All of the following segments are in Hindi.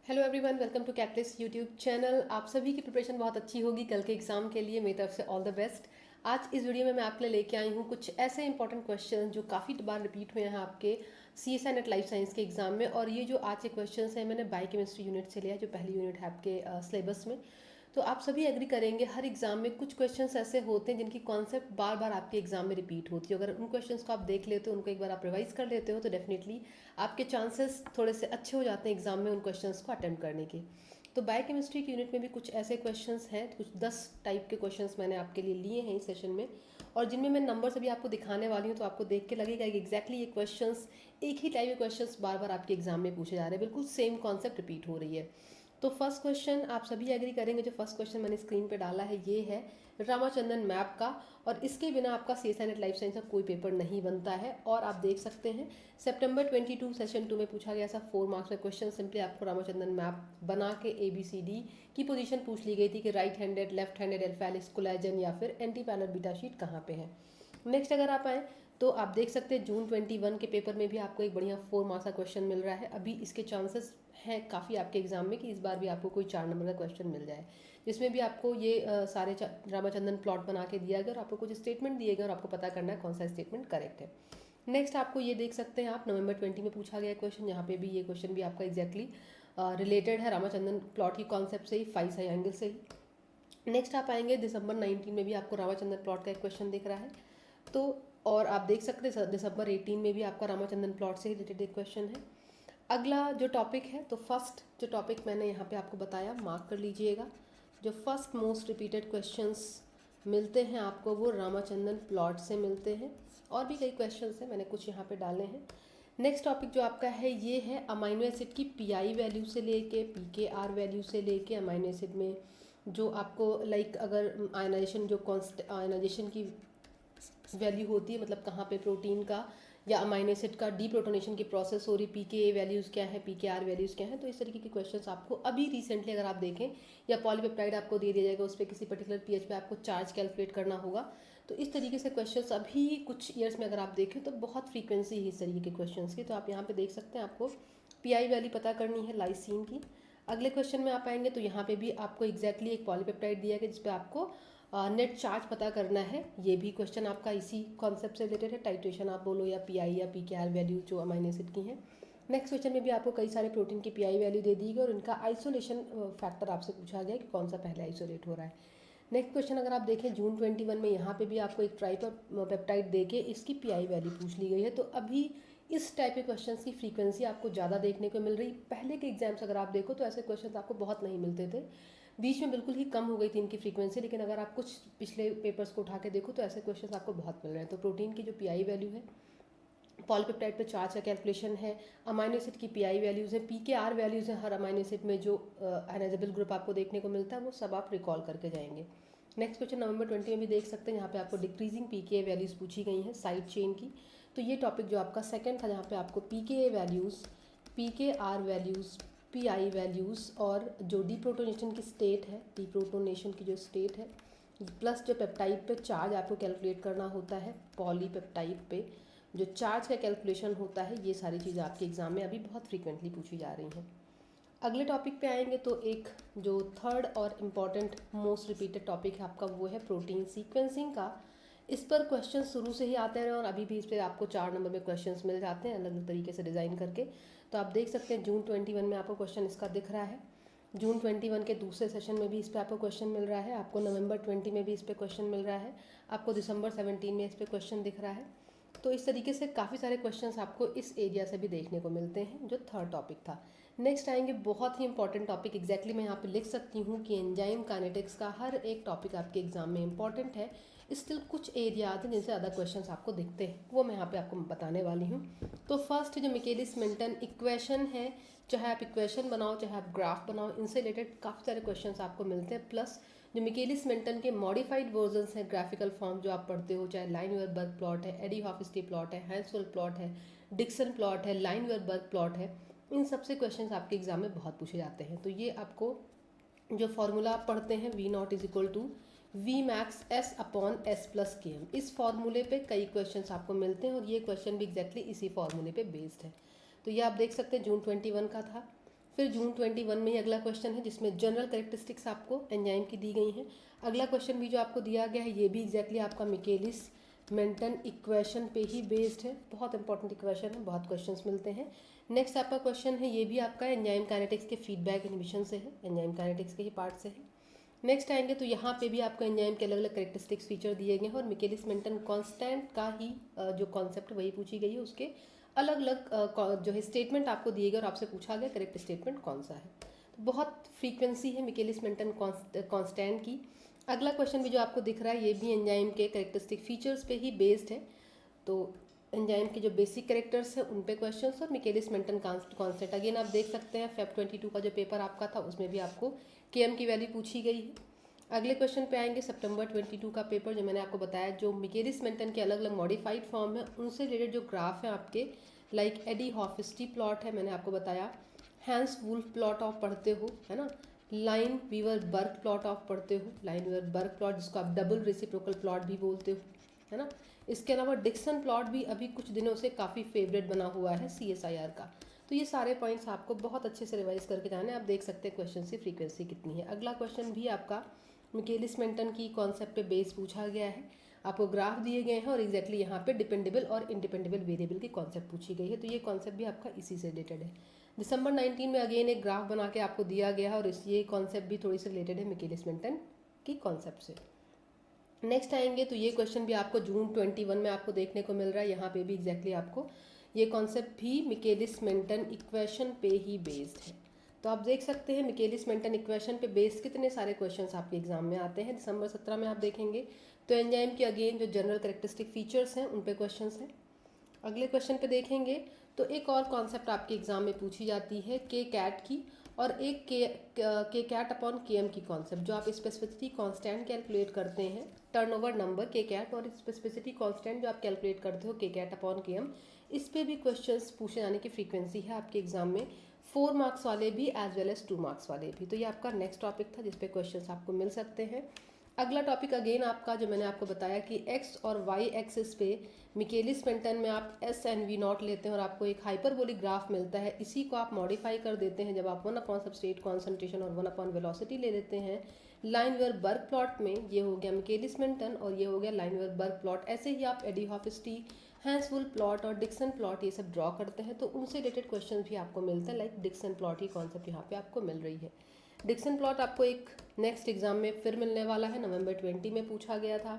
Hello everyone, welcome to Catalyst YouTube channel. आप सभी की प्रिपरेशन बहुत अच्छी होगी कल के एग्जाम के लिए। मेरी तरफ से ऑल द बेस्ट। आज इस वीडियो में मैं आपके लिए लेके आई हूँ कुछ ऐसे इंपॉर्टेंट क्वेश्चन जो काफ़ी बार रिपीट हुए हैं आपके CSI नेट लाइफ साइंस के एग्जाम में। और ये जो आज के क्वेश्चन हैं मैंने बायोकेमिस्ट्री यूनिट से लिया, जो पहली यूनिट है आपके सिलेबस में। तो आप सभी एग्री करेंगे हर एग्जाम में कुछ क्वेश्चंस ऐसे होते हैं जिनकी कॉन्सेप्ट बार बार आपके एग्जाम में रिपीट होती है। अगर उन क्वेश्चंस को आप देख लेते हो, उनको एक बार आप रिवाइज कर लेते हो, तो डेफिनेटली आपके चांसेस थोड़े से अच्छे हो जाते हैं एग्जाम में उन क्वेश्चंस को अटेम्प्ट करने के। तो बायोकेमिस्ट्री की यूनिट में भी कुछ ऐसे क्वेश्चंस हैं, कुछ 10 टाइप के क्वेश्चंस मैंने आपके लिए लिए हैं इस सेशन में, और जिनमें मैं नंबर्स अभी आपको दिखाने वाली हूँ। तो आपको देख के लगेगा कि एग्जैक्टली ये क्वेश्चंस, एक ही टाइप के क्वेश्चंस बार बार आपके एग्जाम में पूछे जा रहे हैं, बिल्कुल सेम कॉन्सेप्ट रिपीट हो रही है। तो फर्स्ट क्वेश्चन आप सभी एग्री करेंगे, जो फर्स्ट क्वेश्चन मैंने स्क्रीन पे डाला है ये है रामाचंद्रन मैप का, और इसके बिना आपका CSI नेट लाइफ साइंस का कोई पेपर नहीं बनता है। और आप देख सकते हैं सितंबर 22 सेशन 2 में पूछा गया था 4 मार्क्स का क्वेश्चन। सिंपली आपको रामाचंद्रन मैप बना के ABCD की पोजीशन पूछ ली गई थी कि right handed, left handed alpha helix collagen या फिर एंटी पैरेलल बीटा शीट कहाँ पे है। नेक्स्ट अगर आप आए तो आप देख सकते हैं जून 21 के पेपर में भी आपको एक बढ़िया 4 मार्क्स का क्वेश्चन मिल रहा है। अभी इसके चांसेस हैं काफ़ी आपके एग्जाम में कि इस बार भी आपको कोई 4 नंबर का क्वेश्चन मिल जाए, जिसमें भी आपको ये सारे रामाचंद्रन प्लॉट बना के दिया गया और आपको कुछ स्टेटमेंट दिए गए और आपको पता करना है कौन सा स्टेटमेंट करेक्ट है। नेक्स्ट आपको ये देख सकते हैं आप नवंबर 20 में पूछा गया क्वेश्चन, यहाँ पे भी ये क्वेश्चन भी आपका एग्जैक्टली रिलेटेड है रामाचंद्रन प्लॉट की कॉन्सेप्ट से ही, फाई साई एंगल से ही। नेक्स्ट आप आएंगे दिसंबर 19 में भी आपको रामाचंद्रन प्लॉट का एक क्वेश्चन दिख रहा है। तो और आप देख सकते हैं दिसंबर 18 में भी आपका रामाचंद्रन प्लॉट से रिलेटेड एक क्वेश्चन है। अगला जो टॉपिक है, तो फर्स्ट जो टॉपिक मैंने यहाँ पे आपको बताया, मार्क कर लीजिएगा। जो फर्स्ट मोस्ट रिपीटेड क्वेश्चंस मिलते हैं आपको वो रामाचंद्रन प्लॉट से मिलते हैं, और भी कई क्वेश्चंस हैं, मैंने कुछ यहाँ पे डाले हैं। नेक्स्ट टॉपिक जो आपका है ये है अमाइनो एसिड की PI वैल्यू से लेके PKR वैल्यू से लेके अमाइनो एसिड में जो आपको अगर आयनाइजेशन जो आयनाइजेशन की वैल्यू होती है, मतलब कहाँ पे प्रोटीन का या अमाइनो एसिड का डीप्रोटोनेशन की प्रोसेस हो रही, PKA वैल्यूज़ क्या है, PKR वैल्यूज़ क्या है। तो इस तरीके के क्वेश्चंस आपको अभी रिसेंटली अगर आप देखें, या पॉलीपेप्टाइड आपको दे दिया जाएगा, उस पर किसी पर्टिकुलर pH पे आपको चार्ज कैलकुलेट करना होगा। तो इस तरीके से क्वेश्चंस अभी कुछ ईयर्स में अगर आप देखें तो बहुत फ्रीक्वेंसी है इस तरीके के क्वेश्चंस की। तो आप यहाँ पे देख सकते हैं आपको PI वैल्यू पता करनी है लाइसीन की। अगले क्वेश्चन में आप आएंगे तो यहाँ पे भी आपको एग्जैक्टली एक पॉलीपेप्टाइड दिया गया जिसपे आपको नेट चार्ज पता करना है। ये भी क्वेश्चन आपका इसी कॉन्सेप्ट से रिलेटेड है, टाइट्रेशन आप बोलो या PI या PKR वैल्यू जो अमाइनो एसिड की हैं। नेक्स्ट क्वेश्चन में भी आपको कई सारे प्रोटीन की PI वैल्यू दे दी गई और इनका आइसोलेशन फैक्टर आपसे पूछा गया कि कौन सा पहले आइसोलेट हो रहा है। नेक्स्ट क्वेश्चन अगर आप देखें जून 21 में, यहाँ पे भी आपको एक ट्राइपेप्टाइड दे के इसकी PI वैल्यू पूछ ली गई है। तो अभी इस टाइप के क्वेश्चंस की फ्रीक्वेंसी आपको ज़्यादा देखने को मिल रही। पहले के एग्जाम्स अगर आप देखो तो ऐसे क्वेश्चंस आपको बहुत नहीं मिलते थे, बीच में बिल्कुल ही कम हो गई थी इनकी फ्रीक्वेंसी। लेकिन अगर आप कुछ पिछले पेपर्स को उठा के देखो तो ऐसे क्वेश्चंस आपको बहुत मिल रहे हैं। तो प्रोटीन की जो PI वैल्यू है, पॉलीपेप्टाइड पे चार्ज का कैलकुलेशन है, अमाइनो एसिड की PI वैल्यूज़ है, PKR वैल्यूज़ हैं, हर अमाइनो एसिड में जो आयनाइजेबल ग्रुप आपको देखने को मिलता है वो सब आप रिकॉल करके जाएंगे। नेक्स्ट क्वेश्चन नवंबर 20 में भी देख सकते हैं, यहाँ पे आपको डिक्रीजिंग PKA वैल्यूज़ पूछी गई हैं साइड चेन की। तो ये टॉपिक जो आपका सेकेंड था, जहाँ पे आपको PKA values, PKR values, PI values और जो डीप्रोटोनेशन की स्टेट है, डीप्रोटोनेशन की जो स्टेट है, प्लस जो पेप्टाइड पे चार्ज आपको कैलकुलेट करना होता है, पॉलीपेप्टाइड पे जो चार्ज का कैलकुलेशन होता है, ये सारी चीज़ें आपके एग्जाम में अभी बहुत फ्रीक्वेंटली पूछी जा रही हैं। अगले टॉपिक पे आएंगे तो एक जो थर्ड और इम्पॉर्टेंट मोस्ट रिपीटेड टॉपिक है आपका वो है प्रोटीन सीक्वेंसिंग का। इस पर क्वेश्चन शुरू से ही आते रहे और अभी भी इस पर आपको 4 नंबर में क्वेश्चंस मिल जाते हैं अलग अलग तरीके से डिज़ाइन करके। तो आप देख सकते हैं जून 21 में आपको क्वेश्चन इसका दिख रहा है, जून 21 के दूसरे सेशन में भी इस पर आपको क्वेश्चन मिल रहा है, आपको नवंबर 20 में भी इस पर क्वेश्चन मिल रहा है, आपको दिसंबर 17 में इस पर क्वेश्चन दिख रहा है। तो इस तरीके से काफ़ी सारे क्वेश्चंस आपको इस एरिया से भी देखने को मिलते हैं, जो थर्ड टॉपिक था। नेक्स्ट आएंगे बहुत ही इंपॉर्टेंट टॉपिक, एग्जैक्टली मैं यहाँ पे लिख सकती हूँ कि एंजाइम काइनेटिक्स का हर एक टॉपिक आपके एग्जाम में इंपॉर्टेंट है। स्टिल कुछ एरियाज हैं जिनसे ज़्यादा क्वेश्चंस आपको दिखते हैं, वो मैं यहाँ पे आपको बताने वाली हूँ। तो फर्स्ट जो मिकेलिस मेंटन इक्वेशन है, चाहे आप इक्वेशन बनाओ चाहे आप ग्राफ बनाओ, इनसे रिलेटेड काफ़ी सारे क्वेश्चंस आपको मिलते हैं। प्लस जो मिकेलिस मेंटन के मॉडिफाइड वर्जन्स हैं, ग्राफिकल फॉर्म जो आप पढ़ते हो, चाहे लाइन-वेयर-बर्ग प्लॉट है, एडी हॉफस्टी प्लॉट है, हैंसवेल प्लॉट है, डिक्सन प्लॉट है, लाइन-वेयर-बर्ग प्लॉट है, इन सबसे क्वेश्चंस आपके एग्जाम में बहुत पूछे जाते हैं। तो ये आपको जो फॉर्मूला आप पढ़ते हैं V0 = V max S/S+Km, इस फॉर्मूले पे कई क्वेश्चंस आपको मिलते हैं और ये क्वेश्चन भी एग्जैक्टली इसी फॉर्मूले पे बेस्ड है। तो ये आप देख सकते हैं जून 21 का था। फिर जून 21 में ही अगला क्वेश्चन है जिसमें जनरल करेक्टरिस्टिक्स आपको एंजाइम की दी गई हैं। अगला क्वेश्चन भी जो आपको दिया गया है ये भी एग्जैक्टली आपका मिकेलिस मेंटन इक्वेशन पे ही बेस्ड है। बहुत इंपॉर्टेंट इक्वेशन है, बहुत क्वेश्चंस मिलते हैं। नेक्स्ट आपका क्वेश्चन है ये भी आपका एंजाइम काइनेटिक्स के फीडबैक इनहिबिशन से है, एंजाइम काइनेटिक्स के ही पार्ट से है। नेक्स्ट आएंगे तो यहाँ पे भी आपको एंजाइम के अलग अलग करेक्टरिस्टिक्स फीचर दिए गए हैं और मिकेलिस मेंटन कांस्टेंट का ही जो कॉन्सेप्ट वही पूछी गई है, उसके अलग अलग जो है स्टेटमेंट आपको दिए गए और आपसे पूछा गया करेक्ट स्टेटमेंट कौन सा है। तो बहुत फ्रीक्वेंसी है मिकेलिस मेंटन कांस्टेंट की। अगला क्वेश्चन भी जो आपको दिख रहा है ये भी एंजाइम के करेक्टरिस्टिक फीचर्स पे ही बेस्ड है। तो एंजाइम के जो बेसिक कैरेक्टर्स हैं उन पे क्वेश्चंस और मिकेलिस मेंटन कांस्टेंट अगेन आप देख सकते हैं फेब 22 का जो पेपर आपका था उसमें भी आपको केएम की वैल्यू पूछी गई है। अगले क्वेश्चन पे आएंगे सितंबर 22 का पेपर जो मैंने आपको बताया जो मिकेलिस मेंटन के अलग अलग मॉडिफाइड फॉर्म है उनसे रिलेटेड जो ग्राफ है आपके लाइक एडी हॉफस्टी प्लॉट है, मैंने आपको बताया हैंस वुल्फ प्लॉट ऑफ पढ़ते हो है ना, Lineweaver Burk plot of पढ़ते हो, लाइन वीवर बर्ग प्लॉट जिसको आप डबल रेसिप्रोकल प्लॉट भी बोलते हो है ना। इसके अलावा डिक्सन प्लॉट भी अभी कुछ दिनों से काफ़ी फेवरेट बना हुआ है CSIR का। तो ये सारे पॉइंट्स आपको बहुत अच्छे से रिवाइज करके जाने, आप देख सकते हैं क्वेश्चन की फ्रीक्वेंसी कितनी है। अगला क्वेश्चन भी आपका मिकेलिस मेंटन की कॉन्सेप्ट पे बेस पूछा गया है, आपको ग्राफ दिए गए हैं और एग्जैक्टली यहाँ पे डिपेंडेबल और इंडिपेंडेबल वेरिएबल की कॉन्सेप्ट पूछी गई है। तो ये कॉन्सेप्ट भी आपका इसी से रिलेटेड है। दिसंबर 19 में अगेन एक ग्राफ बना के आपको दिया गया है और ये कॉन्सेप्ट भी थोड़ी सी रिलेटेड है मिकेलिस मेंटन की कॉन्सेप्ट से। नेक्स्ट आएंगे तो ये क्वेश्चन भी आपको जून 21 में आपको देखने को मिल रहा है, यहाँ पे भी एग्जैक्टली आपको ये कॉन्सेप्ट भी मिकेलिस मेंटन इक्वेशन पे ही बेस्ड है। तो आप देख सकते हैं मिकेलिस मेंटन इक्वेशन पे बेस्ड कितने सारे क्वेश्चंस आपके एग्जाम में आते हैं। दिसंबर 17 में आप देखेंगे तो एंजाइम की अगेन जो जनरल करेक्टरिस्टिक फीचर्स हैं उन पे क्वेश्चंस हैं। अगले क्वेश्चन पे देखेंगे तो एक और कॉन्सेप्ट आपके एग्जाम में पूछी जाती है के कैट की और एक के कैट अपॉन के एम की कॉन्सेप्ट जो आप स्पेसिफिसिटी कांस्टेंट कैलकुलेट करते हैं टर्नओवर नंबर के कैट और स्पेसिफिसिटी कांस्टेंट जो आप कैलकुलेट करते हो के कैट अपॉन के एम, इस पे भी क्वेश्चंस पूछे जाने की फ्रीक्वेंसी है आपके एग्जाम में 4 मार्क्स वाले भी एज वेल एज 2 मार्क्स वाले भी। तो ये आपका नेक्स्ट टॉपिक था जिसपे क्वेश्चंस आपको मिल सकते हैं। अगला टॉपिक अगेन आपका जो मैंने आपको बताया कि एक्स और वाई एक्सिस पे मिकेलिस मेंटन में आप एस एन वी नॉट लेते हैं और आपको एक हाइपरबोलिक ग्राफ मिलता है, इसी को आप मॉडिफाई कर देते हैं जब आप 1 अपॉन सबस्ट्रेट कॉन्सेंट्रेशन और 1 अपॉन वेलोसिटी ले लेते हैं। लाइन वेयर बर्ग प्लॉट में ये हो गया मिकेलिस मेंटन और ये हो गया लाइन वेयर बर्ग प्लॉट। ऐसे ही आप एडी हॉफस्टी हैंस वुल्फ प्लॉट और डिक्सन प्लॉट ये सब ड्रॉ करते हैं तो उनसे रिलेटेड क्वेश्चन भी आपको मिलते हैं, लाइक डिक्सन प्लॉट की कॉन्सेप्ट यहाँ पे आपको मिल रही है। डिक्सन प्लॉट आपको एक नेक्स्ट एग्जाम में फिर मिलने वाला है, नवंबर 20 में पूछा गया था,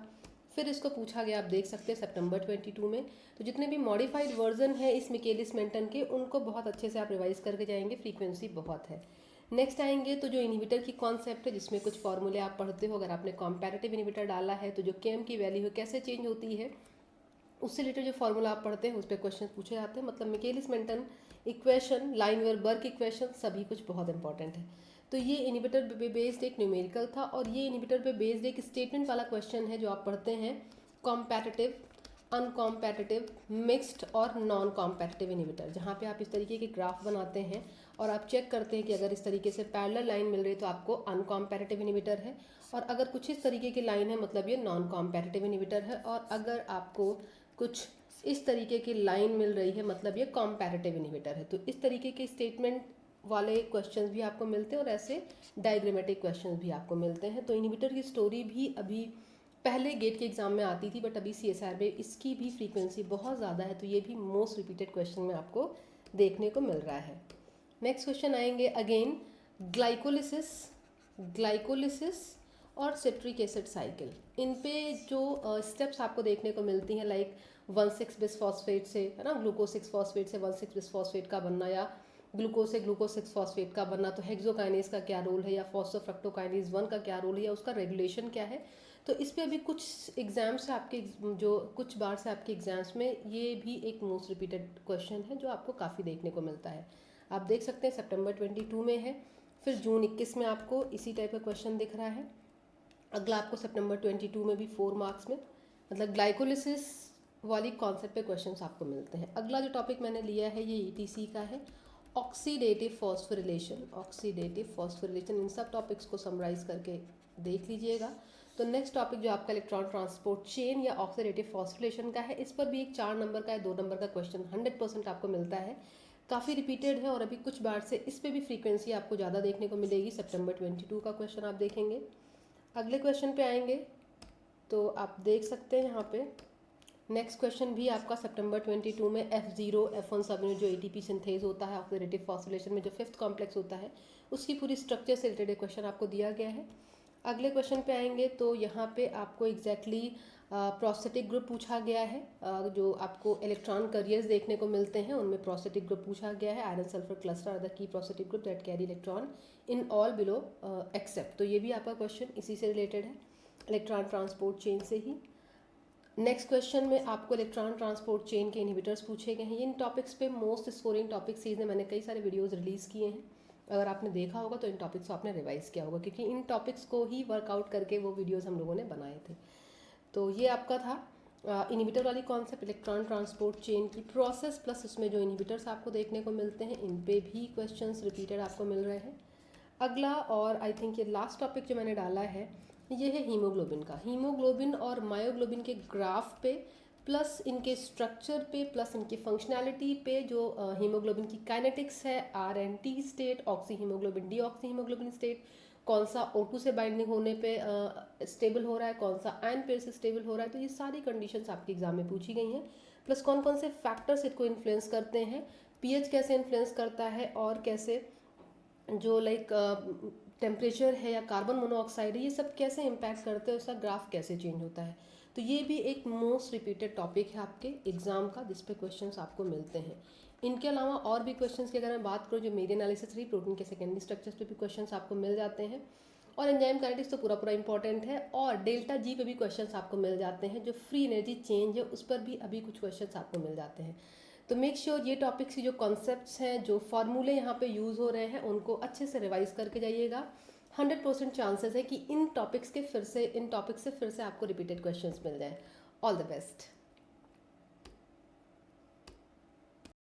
फिर इसको पूछा गया आप देख सकते हैं सितंबर 22 में। तो जितने भी मॉडिफाइड वर्जन है इस मिकेलिस मेंटन के उनको बहुत अच्छे से आप रिवाइज करके जाएंगे, फ्रीक्वेंसी बहुत है। नेक्स्ट आएंगे तो जो इनहिबिटर की कॉन्सेप्ट है जिसमें कुछ फॉर्मूले आप पढ़ते हो, अगर आपने कॉम्पैरेटिव इनहिबिटर डाला है तो जो केएम की वैल्यू कैसे चेंज होती है उससे रिलेटेड जो फॉर्मूला आप पढ़ते हैं उस पर क्वेश्चन पूछे जाते हैं। मतलब Michaelis Menten equation, Lineweaver Burk equation सभी कुछ बहुत इंपॉर्टेंट है। तो ये इनहिबिटर पे बेस्ड एक न्यूमेरिकल था और ये इनहिबिटर पे बेस्ड एक स्टेटमेंट वाला क्वेश्चन है जो आप पढ़ते हैं कॉम्पैटिटिव, अनकॉम्पैटिटिव, मिक्स्ड और नॉन कॉम्पैटिटिव इनहिबिटर, जहाँ पे आप इस तरीके के ग्राफ बनाते हैं और आप चेक करते हैं कि अगर इस तरीके से पैरेलल लाइन मिल रही है तो आपको अनकॉम्पैटिटिव इनहिबिटर है और अगर कुछ इस तरीके की लाइन है मतलब ये नॉन कॉम्पैटिटिव इनहिबिटर है और अगर आपको कुछ इस तरीके की लाइन मिल रही है मतलब ये कॉम्पैरेटिव इनहिबिटर है। तो इस तरीके के स्टेटमेंट वाले क्वेश्चंस भी आपको मिलते हैं और ऐसे डायग्रामेटिक क्वेश्चंस भी आपको मिलते हैं। तो इनहिबिटर की स्टोरी भी अभी पहले गेट के एग्जाम में आती थी बट अभी CSIR में इसकी भी फ्रीक्वेंसी बहुत ज़्यादा है, तो ये भी मोस्ट रिपीटेड क्वेश्चन में आपको देखने को मिल रहा है। नेक्स्ट क्वेश्चन आएंगे अगेन ग्लाइकोलिसिस, ग्लाइकोलिसिस और सिट्रिक एसिड साइकिल, इन पे जो स्टेप्स आपको देखने को मिलती हैं लाइक 1,6 बिसफॉस्फेट से है ना, ग्लूकोज 6 फॉस्फेट से 1,6 बिसफॉस्फेट का बनना या ग्लूकोज से ग्लूकोज 6 फॉस्फेट का बनना, तो हेक्सोकाइनेज का क्या रोल है या फॉस्फोफ्रक्टोकाइनेज 1 का क्या रोल है या उसका रेगुलेशन क्या है। तो इस पे अभी कुछ एग्जाम्स से आपके जो कुछ बार से आपके एग्जाम्स में ये भी एक मोस्ट रिपीटेड क्वेश्चन है जो आपको काफ़ी देखने को मिलता है। आप देख सकते हैं सितंबर 22 में है, फिर जून 21 में आपको इसी टाइप का क्वेश्चन दिख रहा है। अगला आपको सितंबर 22 में भी 4 मार्क्स में मतलब ग्लाइकोलिसिस वाली कॉन्सेप्ट पे क्वेश्चंस आपको मिलते हैं। अगला जो टॉपिक मैंने लिया है ये ETC का है, ऑक्सीडेटिव फॉस्फोरिलेशन, ऑक्सीडेटिव फॉस्फोरिलेशन, इन सब टॉपिक्स को समराइज करके देख लीजिएगा। तो नेक्स्ट टॉपिक जो आपका इलेक्ट्रॉन ट्रांसपोर्ट चेन या ऑक्सीडेटिव फॉस्फोरिलेशन का है, इस पर भी एक 4 नंबर का या 2 नंबर का क्वेश्चन 100% आपको मिलता है। काफ़ी रिपीटेड है और अभी कुछ बार से इस पे भी फ्रीक्वेंसी आपको ज़्यादा देखने को मिलेगी। सितंबर 22 का क्वेश्चन आप देखेंगे। अगले क्वेश्चन पे आएंगे तो आप देख सकते हैं यहाँ पे नेक्स्ट क्वेश्चन भी आपका सितंबर 22 में F0 F1 सब यूनिट जो ATP सिंथेज होता है ऑक्सीडेटिव फॉस्फोरिलेशन में जो फिफ्थ कॉम्प्लेक्स होता है उसकी पूरी स्ट्रक्चर से रिलेटेड क्वेश्चन आपको दिया गया है। अगले क्वेश्चन पे आएंगे तो यहाँ पे आपको एग्जैक्टली प्रोस्थेटिक ग्रुप पूछा गया है। जो आपको इलेक्ट्रॉन करियर्स देखने को मिलते हैं उनमें प्रोस्थेटिक ग्रुप पूछा गया है। Iron sulphur cluster are the key prosthetic group that carry electron in all below except. तो ये भी आपका क्वेश्चन इसी से रिलेटेड है, इलेक्ट्रॉन ट्रांसपोर्ट चेन से ही। नेक्स्ट क्वेश्चन में आपको इलेक्ट्रॉन ट्रांसपोर्ट चेन के इनहिबिटर्स पूछे गए हैं। इन टॉपिक्स पे मोस्ट स्कोरिंग टॉपिक सीरीज में मैंने कई सारे वीडियोस रिलीज़ किए हैं। अगर आपने देखा होगा तो इन टॉपिक्स को आपने रिवाइज किया होगा, क्योंकि इन टॉपिक्स को ही वर्कआउट करके वो वीडियोस हम लोगों ने बनाए थे। तो ये आपका था इनहिबिटर वाली कॉन्सेप्ट, इलेक्ट्रॉन ट्रांसपोर्ट चेन की प्रोसेस प्लस उसमें जो इनहिबिटर्स आपको देखने को मिलते हैं इन पे भी क्वेश्चंस रिपीटेड आपको मिल रहे हैं। अगला और आई थिंक ये लास्ट टॉपिक जो मैंने डाला है ये है हीमोग्लोबिन का। हीमोग्लोबिन और मायोग्लोबिन के ग्राफ पे प्लस इनके स्ट्रक्चर पे प्लस इनकी फंक्शनैलिटी पे जो हीमोग्लोबिन की काइनेटिक्स है, RNT state, oxy haemoglobin D oxy haemoglobin state, कौन सा O2 से बाइंडिंग होने पे स्टेबल हो रहा है, कौन सा आयन पेयर से स्टेबल हो रहा है। तो ये सारी कंडीशंस आपके एग्जाम में पूछी गई हैं। प्लस कौन कौन से फैक्टर्स इसको इन्फ्लुएंस करते हैं, पीएच कैसे इन्फ्लुएंस करता है और कैसे जो लाइक टेम्परेचर है या कार्बन मोनोऑक्साइड है ये सब कैसे इम्पैक्ट करते हैं, उसका ग्राफ कैसे चेंज होता है। तो ये भी एक मोस्ट रिपीटेड टॉपिक है आपके एग्जाम का जिस पे क्वेश्चंस आपको मिलते हैं। इनके अलावा और भी क्वेश्चंस की अगर मैं बात करूँ जो मेरी एनालिसिस रही, प्रोटीन के सेकेंडरी स्ट्रक्चर्स पे भी क्वेश्चंस आपको मिल जाते हैं और एंजाइम काइनेटिक्स तो पूरा पूरा इंपॉर्टेंट है और डेल्टा जी पे भी क्वेश्चंस आपको मिल जाते हैं। जो फ्री एनर्जी चेंज है उस पर भी अभी कुछ क्वेश्चंस आपको मिल जाते हैं। तो मेक श्योर ये टॉपिक्स की जो कॉन्सेप्ट्स हैं, जो फार्मूले यहाँ पे यूज़ हो रहे हैं उनको अच्छे से रिवाइज करके जाइएगा। 100% चांसेस है कि इन टॉपिक्स से फिर से आपको रिपीटेड क्वेश्चंस मिल जाए। All the best.